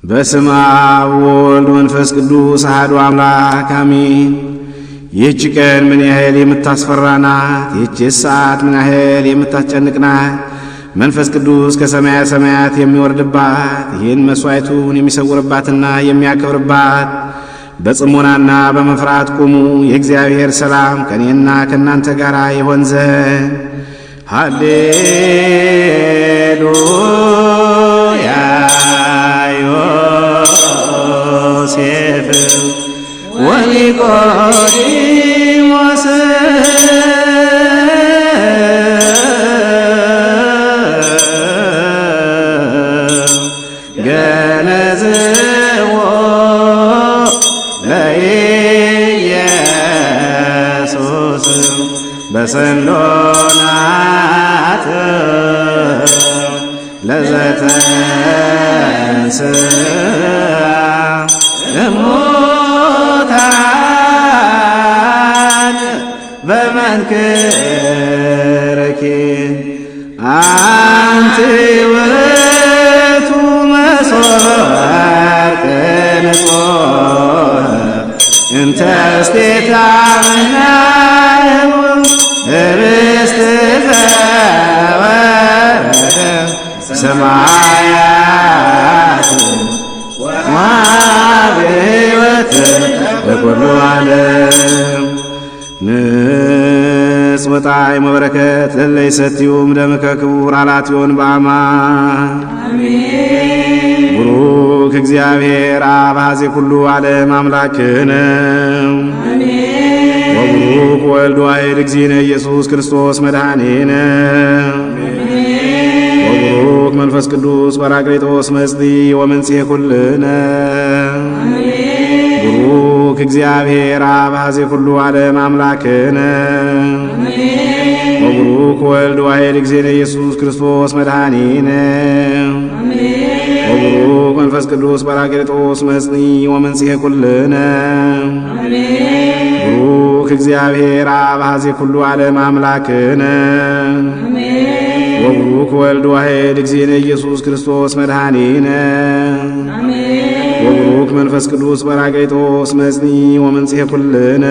በስመ አብ ወወልድ ወመንፈስ ቅዱስ አሐዱ አምላክ አሜን። ይህች ቀን ምን ያህል የምታስፈራ ናት! ይህች ሰዓት ምን ያህል የምታስጨንቅ ናት! መንፈስ ቅዱስ ከሰማየ ሰማያት የሚወርድባት ይህን መሥዋዕቱን የሚሰውርባትና የሚያከብርባት በጽሞናና በመፍራት ቁሙ። የእግዚአብሔር ሰላም ከእኔና ከእናንተ ጋር ይሆን ዘንድ ሃሌሉያ። ዮሴፍ ወኒቆዲሞስ ገነዝዎ ለኢየሱስ በሰሎናት ለዘተንሥአ እሙታን በመንክርኪ አንቲ ውእቱ መሥዋዕት ንጹሕ እንተ እስቴታ መናህቡ ኅብስት ዘወረደ ሰማያት ወሕይወት ለኵሉ ዓለም ንጽ ወጣዕመ በረከት ለእለ ይሰትዩም ደምከ ክቡር አላትዮን በአማን ቡሩክ እግዚአብሔር አብ ኀዜ ኩሉ ዓለም አምላክነ ወቡሩክ ወልድ ዋሕድ እግዚእነ ኢየሱስ ክርስቶስ መድኃኒነ ወቡሩክ መንፈስ ቅዱስ ጰራቅሊጦስ መጽንዒ ወመንጽሔ ኩልነ ቡሩክ እግዚአብሔር አብ ኀዜ ኩሉ ዓለም አምላክነ ወቡሩክ ወልድ ዋሕድ እግዚእነ ኢየሱስ ክርስቶስ መድኃኒነ ወቡሩክ መንፈስ ቅዱስ ጰራቅሊጦስ መጽንዒ ወመንጽሔ ኩልነ ቡሩክ እግዚአብሔር አብ ኀዜ ኩሉ ዓለም አምላክነ ወቡሩክ ወልድ ዋሕድ እግዚእነ ኢየሱስ ክርስቶስ መድኃኒነ ወቡሩክ መንፈስ ቅዱስ ጰራቅሊጦስ መጽንዒ ወመንጽሔ ኩልነ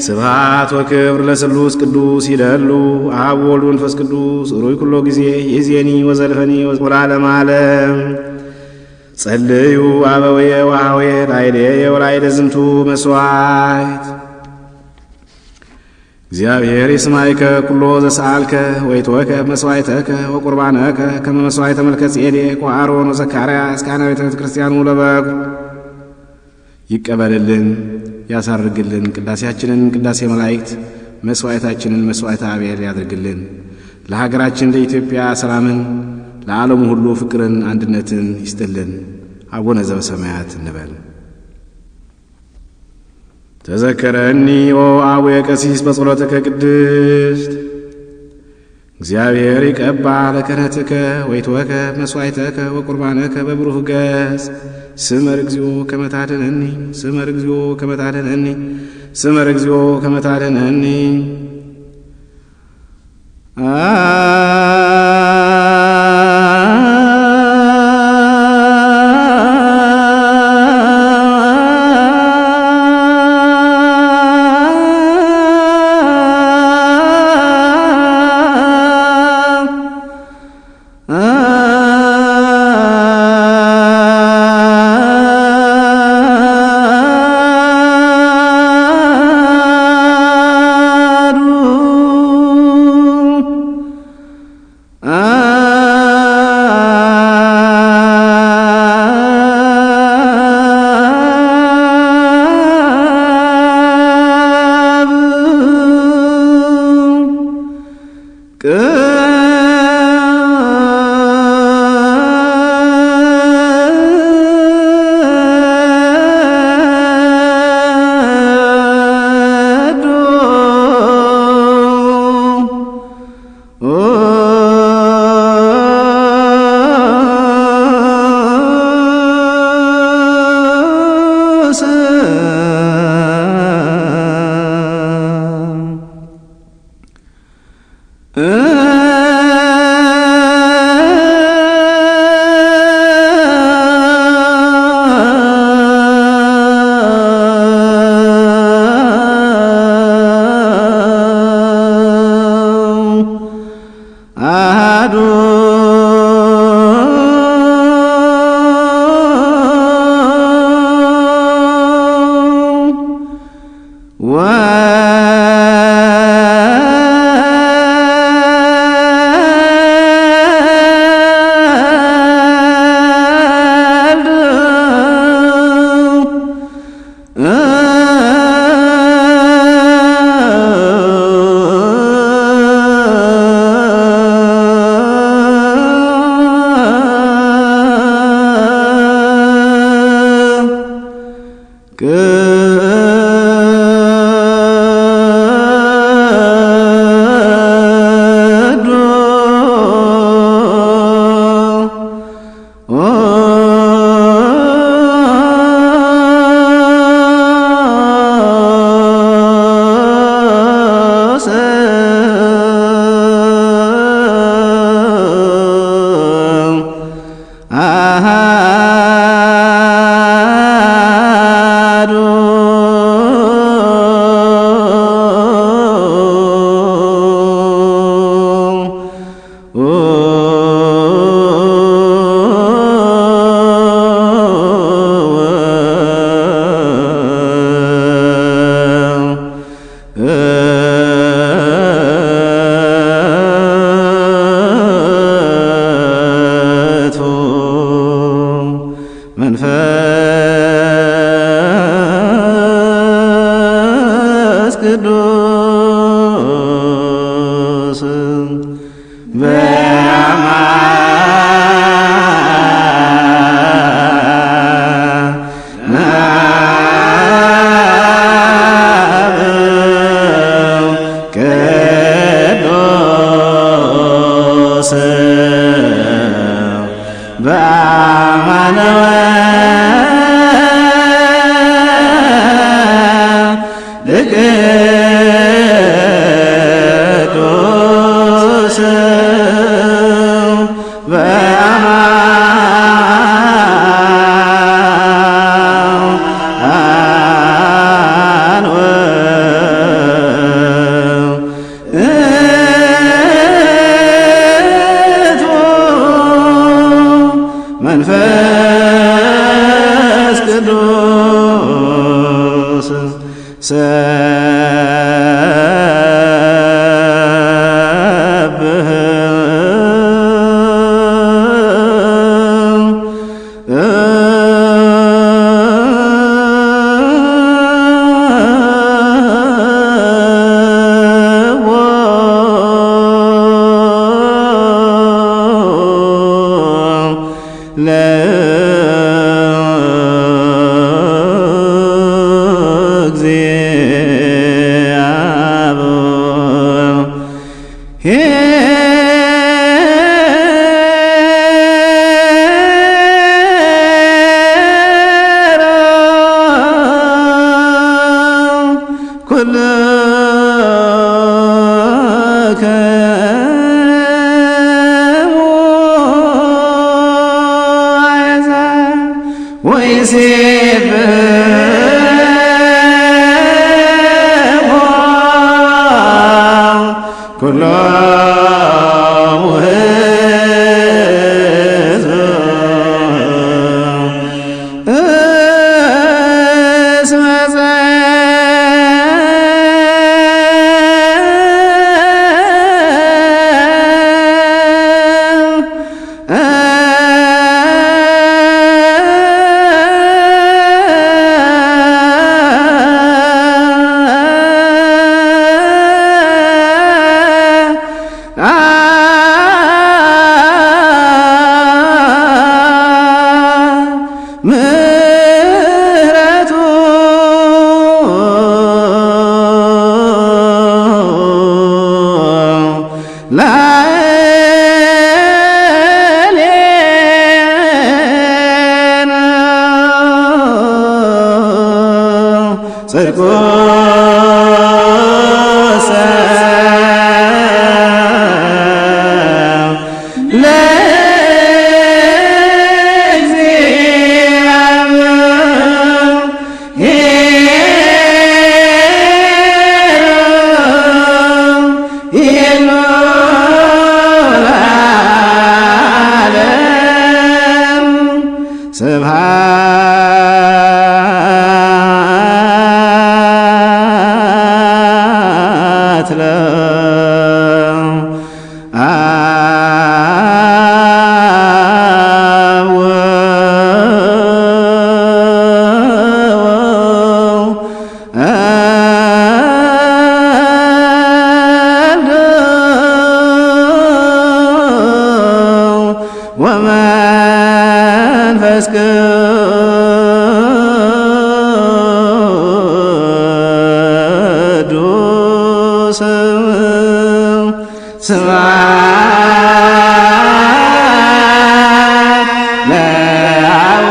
ስብሐት ወክብር ለስሉስ ቅዱስ ይደሉ አብ ወልድ መንፈስ ቅዱስ ሩይ ኩሎ ጊዜ ይእዜኒ ወዘልፈኒ ወለዓለመ ዓለም ጸልዩ አበወየ ወኀወየ ላዕሌየ ወላዕለ ዝንቱ መሥዋዕት እግዚአብሔር ይስማዕከ ኩሎ ዘሰአልከ ወይትወከፍ መሥዋዕተከ ወቁርባነከ ከመ መሥዋዕተ መልከ ጼዴቅ ወአሮን ወዘካርያስ ካህናተ ቤተ ክርስቲያኑ ለበኩር ይቀበልልን ያሳርግልን። ቅዳሴያችንን ቅዳሴ መላእክት መሥዋዕታችንን መሥዋዕተ አብኤል ያድርግልን። ለሀገራችን ለኢትዮጵያ ሰላምን፣ ለዓለሙ ሁሉ ፍቅርን፣ አንድነትን ይስጥልን። አቡነ ዘበሰማያት እንበል። ተዘከረኒ ኦ አቡየ ቀሲስ በጸሎትከ ቅድስት እግዚአብሔር ይቀባ ለክህነትከ ወይትወከፍ መሥዋዕተከ ወቁርባነከ በብሩህ ገጽ ስመር እግዚኦ ከመ ታድኅነኒ ስመር እግዚኦ ከመ ታድኅነኒ ስመር እግዚኦ ከመ ታድኅነኒ መንፈስ ቅዱስ ሰብህ ጽድቁ ወመንፈስ ቅዱስ ስብሐት ለአብ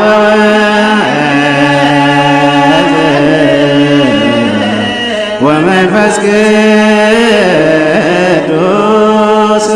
ወመንፈስ ቅዱስ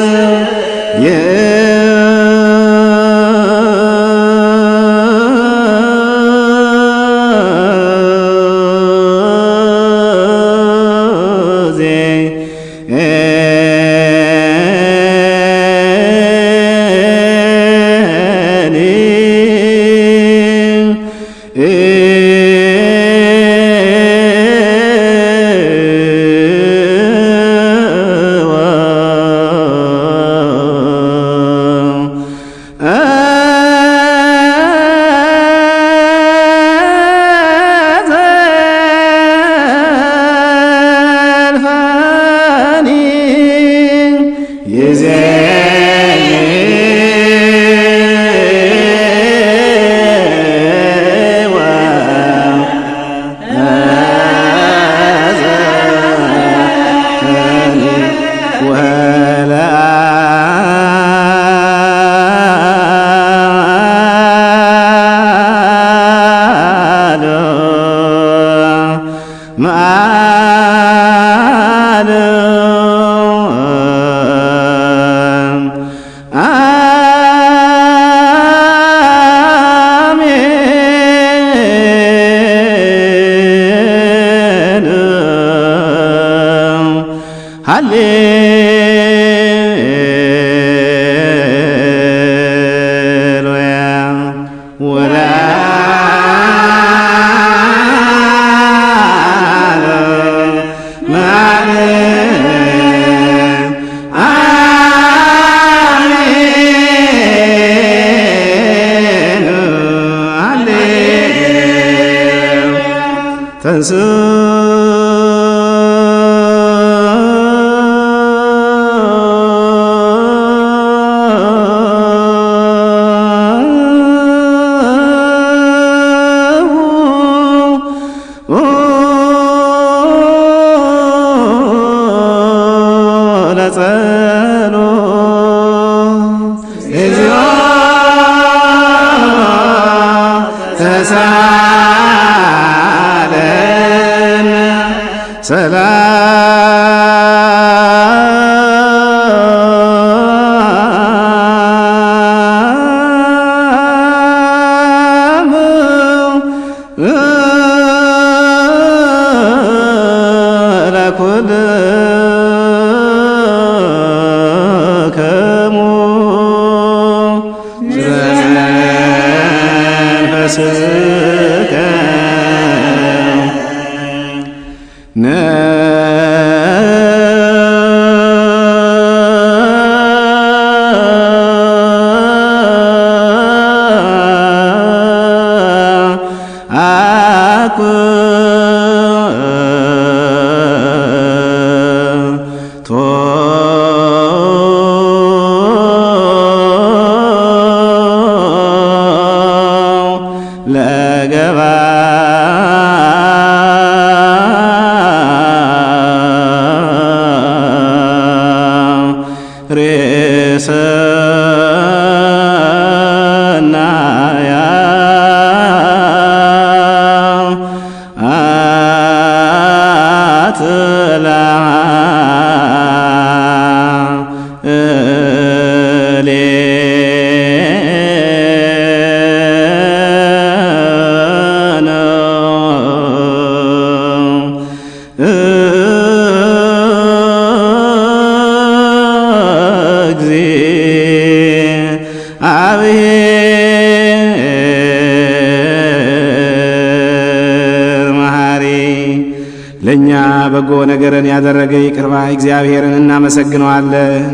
ለኛ በጎ ነገርን ያደረገ ይቅርባ እግዚአብሔርን እናመሰግነዋለን።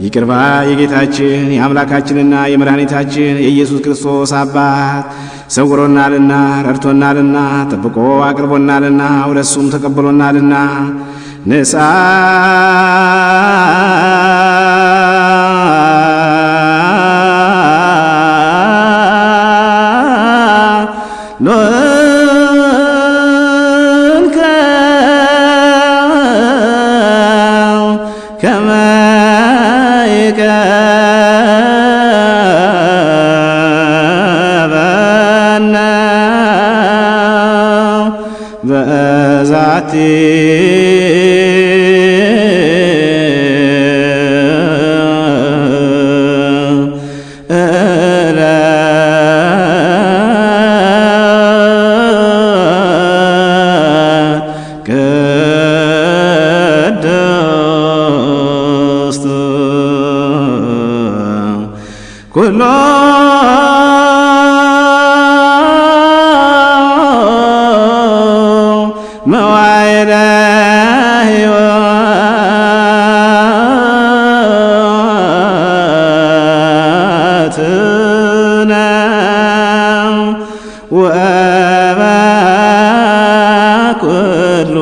ይቅርባ የጌታችን የአምላካችንና የመድኃኒታችን የኢየሱስ ክርስቶስ አባት ሰውሮናልና ረድቶናልና ጠብቆ አቅርቦናልና ወደ እሱም ተቀብሎናልና ንሳ ከመ በዛቲ ኩሎ መዋዕለ ሕይወትነ ወበኩሉ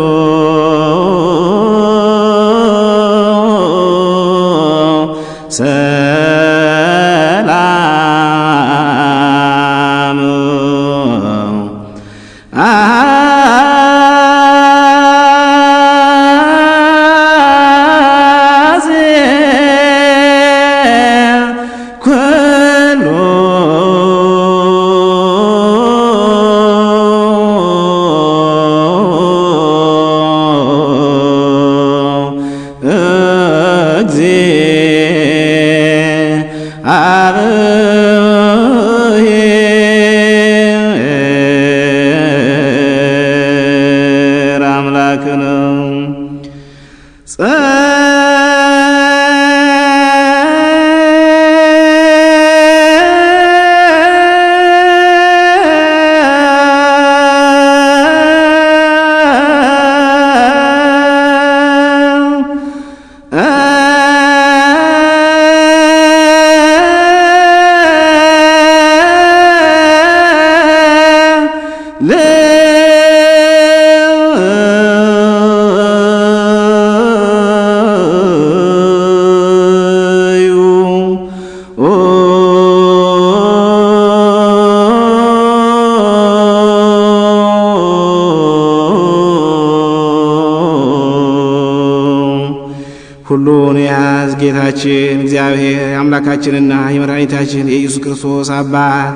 ሁሉን የያዝ ጌታችን እግዚአብሔር የአምላካችንና የመድኃኒታችን የኢየሱስ ክርስቶስ አባት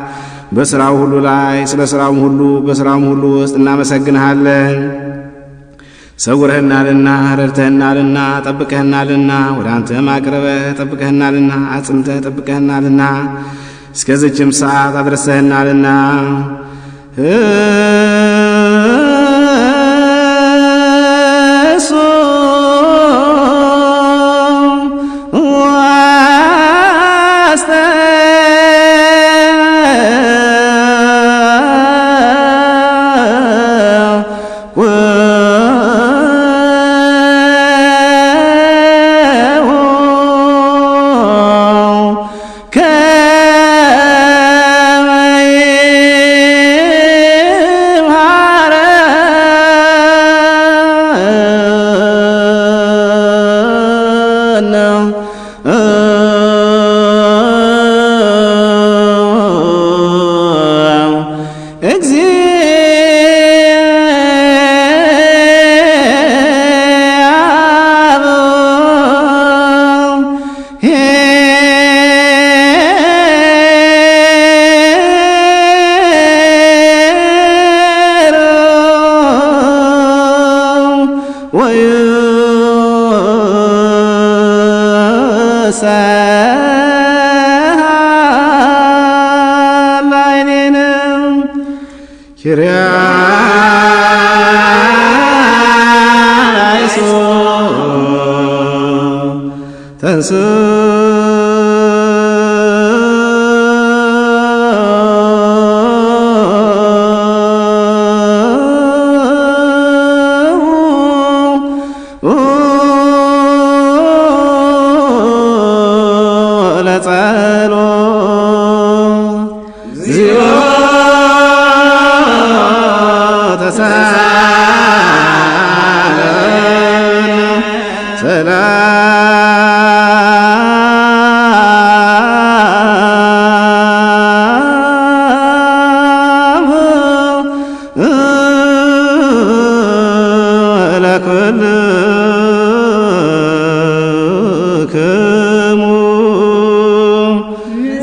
በሥራው ሁሉ ላይ ስለ ሥራውም ሁሉ በሥራውም ሁሉ ውስጥ እናመሰግንሃለን። ሰውረህናልና፣ ረድተህናልና፣ ጠብቀህናልና፣ ወደ አንተም አቅርበህ ጠብቀህናልና፣ አጽንተህ ጠብቀህናልና፣ እስከዚችም ሰዓት አድረሰህናልና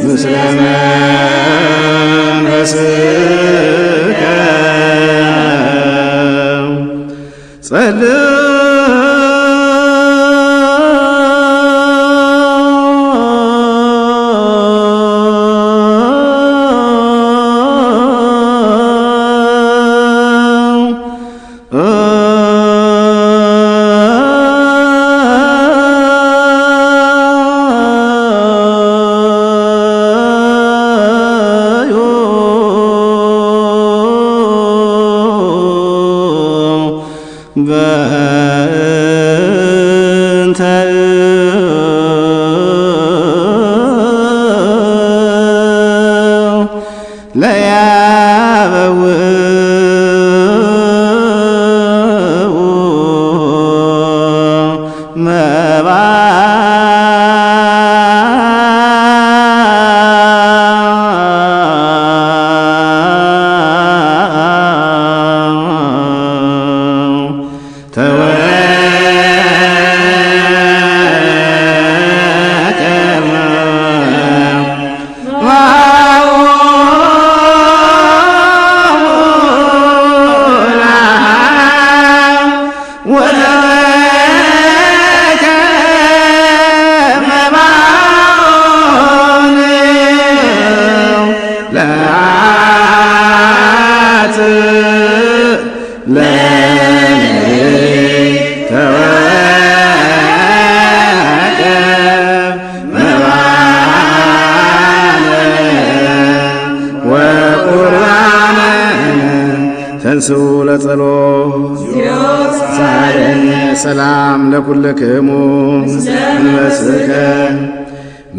ምስለ መንፈስከ በእንተ ተንሥኡ ለጸሎት ሰላም ለኩልክሙ እንበስከ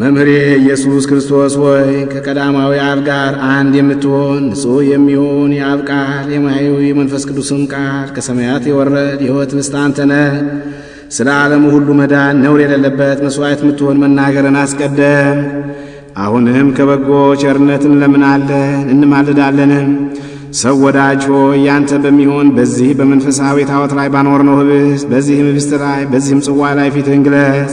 መምህሬ ኢየሱስ ክርስቶስ ሆይ ከቀዳማዊ አብ ጋር አንድ የምትሆን ንጹሕ የሚሆን የአብ ቃል የማያዊ መንፈስ ቅዱስም ቃል ከሰማያት የወረድ የሕይወት ኅብስት አንተ ነህ። ስለ ዓለሙ ሁሉ መዳን ነውር የሌለበት መሥዋዕት የምትሆን መናገርን አስቀደም። አሁንም ከበጎ ቸርነትን እንለምናለን እንማልዳለንም። ሰው ወዳጅ ሆይ ያንተ በሚሆን በዚህ በመንፈሳዊ ታቦት ላይ ባኖርነው ኅብስት በዚህም ኅብስት ላይ በዚህም ጽዋ ላይ ፊትህን ግለጽ።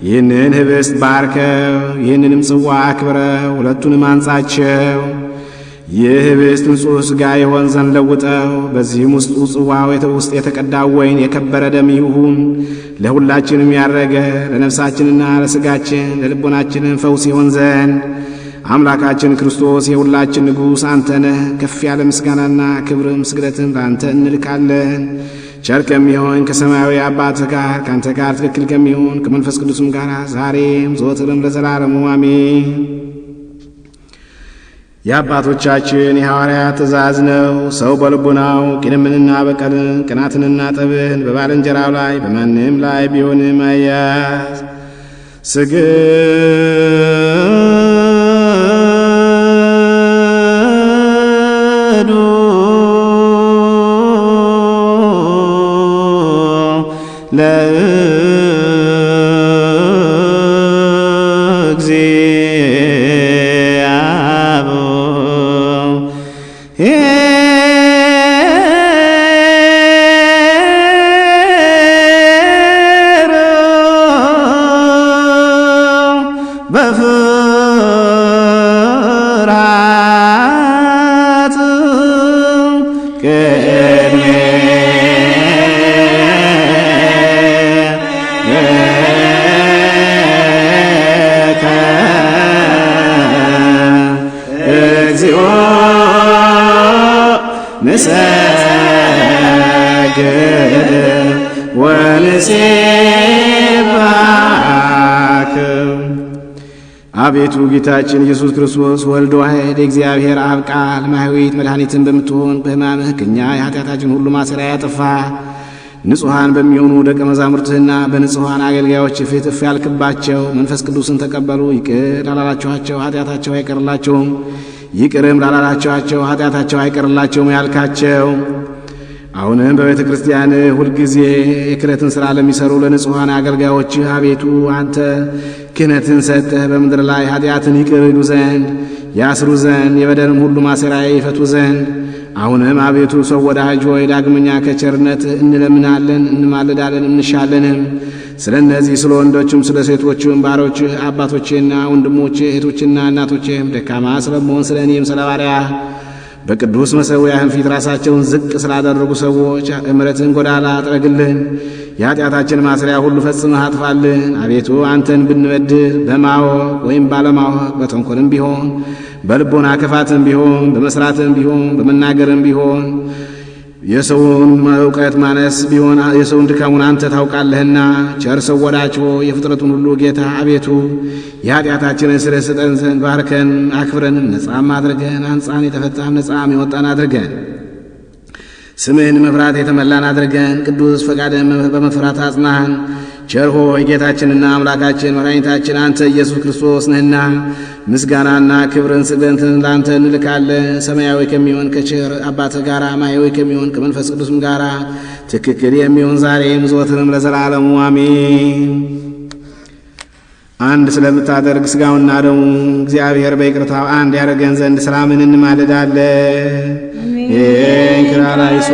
ይህንን ኅብስት ባርከው ይህንንም ጽዋ አክብረው ሁለቱንም አንጻቸው። ይህ ኅብስት ንጹሕ ሥጋ ይሆን ዘንድ ለውጠው። በዚህም ውስጡ ጽዋው ውስጥ የተቀዳው ወይን የከበረ ደም ይሁን። ለሁላችንም ያረገ ለነፍሳችንና ለሥጋችን ለልቦናችንም ፈውስ ይሆን ዘንድ አምላካችን ክርስቶስ የሁላችን ንጉሥ አንተ ነህ። ከፍ ያለ ምስጋናና ክብርም ስግደትም ለአንተ እንልካለን። ቸር ከሚሆን ከሰማያዊ አባትህ ጋር ከአንተ ጋር ትክክል ከሚሆን ከመንፈስ ቅዱስም ጋር ዛሬም ዘወትርም ለዘላለሙ አሜን። የአባቶቻችን የሐዋርያት ትእዛዝ ነው። ሰው በልቡናው ቂምንና በቀልን ቅናትንና ጠብን በባልንጀራው ላይ በማንም ላይ ቢሆንም አያዝ። አቤቱ ጌታችን ኢየሱስ ክርስቶስ ወልድ ዋሕድ የእግዚአብሔር አብ ቃል ማኅየዊት መድኃኒትን በምትሆን በሕማምህ ከእኛ የኃጢአታችን ሁሉ ማሰሪያ ያጠፋ ንጹሐን በሚሆኑ ደቀ መዛሙርትህና በንጹሐን አገልጋዮች ፊት እፍ ያልክባቸው መንፈስ ቅዱስን ተቀበሉ። ይቅር ላላላችኋቸው ኃጢአታቸው አይቀርላቸውም፣ ይቅርም ላላላችኋቸው ኃጢአታቸው አይቀርላቸውም ያልካቸው አሁንም በቤተ ክርስቲያን ሁልጊዜ የክህነትን ሥራ ለሚሠሩ ለንጹሐን አገልጋዮችህ አቤቱ አንተ ክህነትን ሰጠህ። በምድር ላይ ኃጢአትን ይቅር ይሉ ዘንድ ያስሩ ዘንድ የበደልም ሁሉ ማሰሪያ ይፈቱ ዘንድ አሁንም አቤቱ ሰው ወዳጅ ሆይ ዳግመኛ ከቸርነትህ እንለምናለን እንማልዳለን እንሻለንም። ስለ እነዚህ ስለ ወንዶችም ስለ ሴቶችም ባሮችህ አባቶቼና ወንድሞቼ እህቶችና እናቶቼም ደካማ ስለመሆን ስለ እኔም ስለ ባሪያህ በቅዱስ መሠዊያህም ፊት ራሳቸውን ዝቅ ስላደረጉ ሰዎች እምረትን ጎዳና አጥረግልን። የኃጢአታችን ማሰሪያ ሁሉ ፈጽመህ አጥፋልን። አቤቱ አንተን ብንበድል በማወቅ ወይም ባለማወቅ በተንኰልም ቢሆን በልቦና ክፋትም ቢሆን በመሥራትም ቢሆን በመናገርም ቢሆን የሰውን እውቀት ማነስ ቢሆን የሰውን ድካሙን አንተ ታውቃለህና ቸር ሰው ወዳጅ ሆይ የፍጥረቱን ሁሉ ጌታ አቤቱ የኃጢአታችንን ስርየት ስጠን ዘንድ ባርከን አክብረን ነጻም አድርገን አንጻን የተፈታም ነጻም የወጣን አድርገን ስምህን መፍራት የተመላን አድርገን ቅዱስ ፈቃድህን በመፍራት አጽናን። ቸር ሆይ ጌታችንና አምላካችን መድኃኒታችን አንተ ኢየሱስ ክርስቶስ ነህና ምስጋናና ክብርን ስግደትን ለአንተ እንልካለን። ሰማያዊ ከሚሆን ከቸር አባትህ ጋር ማያዊ ከሚሆን ከመንፈስ ቅዱስም ጋር ትክክል የሚሆን ዛሬም ዘወትርም ለዘላለሙ አሜን። አንድ ስለምታደርግ ሥጋውና ደሙ እግዚአብሔር በይቅርታው አንድ ያደርገን ዘንድ ሰላምን እንማልዳለን። እንክራላይሶ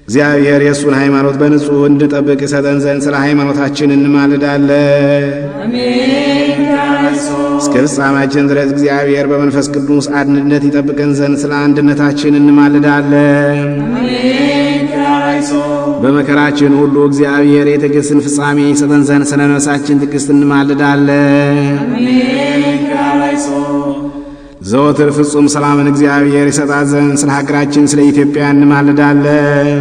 እግዚአብሔር የእሱን ሃይማኖት በንጹሕ እንድንጠብቅ ይሰጠን ዘንድ ስለ ሃይማኖታችን እንማልዳለን። እስከ ፍጻሜያችን ድረስ እግዚአብሔር በመንፈስ ቅዱስ አንድነት ይጠብቀን ዘንድ ስለ አንድነታችን እንማልዳለን። በመከራችን ሁሉ እግዚአብሔር የትዕግሥትን ፍጻሜ ይሰጠን ዘንድ ስለ ነፍሳችን ትዕግሥት እንማልዳለን። ዘወትር ፍጹም ሰላምን እግዚአብሔር ይሰጣት ዘንድ ስለ ሀገራችን ስለ ኢትዮጵያ እንማልዳለን።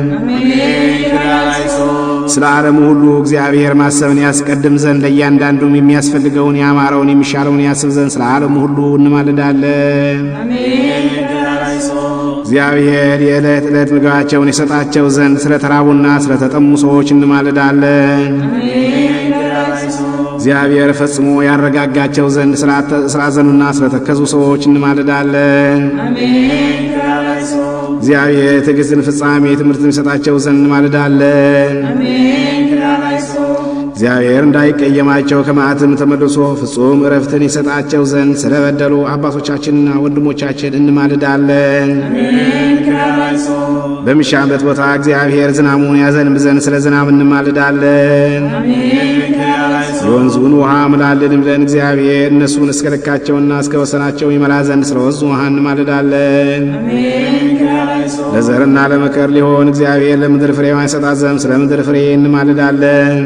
ስለ ዓለሙ ሁሉ እግዚአብሔር ማሰብን ያስቀድም ዘንድ ለእያንዳንዱም የሚያስፈልገውን ያማረውን የሚሻለውን ያስብ ዘንድ ስለ ዓለሙ ሁሉ እንማልዳለን። እግዚአብሔር የዕለት ዕለት ምግባቸውን የሰጣቸው ዘንድ ስለ ተራቡና ስለ ተጠሙ ሰዎች እንማልዳለን። እግዚአብሔር ፈጽሞ ያረጋጋቸው ዘንድ ስላዘኑና ስለተከዙ ሰዎች እንማልዳለን። እግዚአብሔር ትዕግሥትን ፍጻሜ ትምህርትን ይሰጣቸው ዘንድ እንማልዳለን። እግዚአብሔር እንዳይቀየማቸው ከመዓትም ተመልሶ ፍጹም ዕረፍትን ይሰጣቸው ዘንድ ስለበደሉ አባቶቻችንና ወንድሞቻችን እንማልዳለን። በሚሻበት ቦታ እግዚአብሔር ዝናሙን ያዘንብ ዘንድ ስለ ዝናብ እንማልዳለን። የወንዙን ውሃ ምላልን ብለን እግዚአብሔር እነሱን እስከ ልካቸውና እስከ ወሰናቸው ይመላ ዘንድ ስለ ወንዙ ውሃ እንማልዳለን። ለዘርና ለመከር ሊሆን እግዚአብሔር ለምድር ፍሬዋን ይሰጣት ዘንድ ስለ ምድር ፍሬ እንማልዳለን።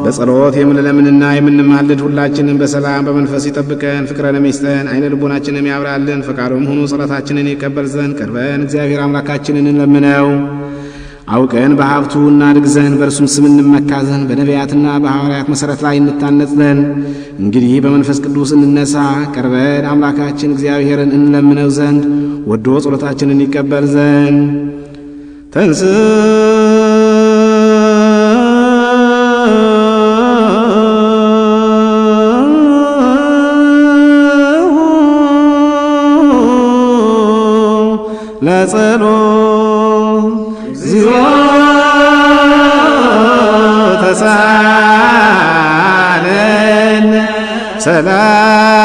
በጸሎት የምንለምንና የምንማልድ ሁላችንን በሰላም በመንፈስ ይጠብቀን፣ ፍቅረንም ይስጠን፣ አይነ ልቦናችንም ያብራልን። ፈቃዱም ሆኖ ጸሎታችንን ይቀበል ዘንድ ቀርበን እግዚአብሔር አምላካችንን እንለምነው። አውቀን በሀብቱ እናድግ ዘንድ በእርሱም ስም እንመካ ዘንድ በነቢያትና በሐዋርያት መሠረት ላይ እንታነጽ ዘንድ እንግዲህ በመንፈስ ቅዱስ እንነሳ። ቀርበን አምላካችን እግዚአብሔርን እንለምነው ዘንድ ወዶ ጸሎታችንን ይቀበል ዘንድ ተንስ ለጸሎት እግዚኦ ተሳለን ሰላም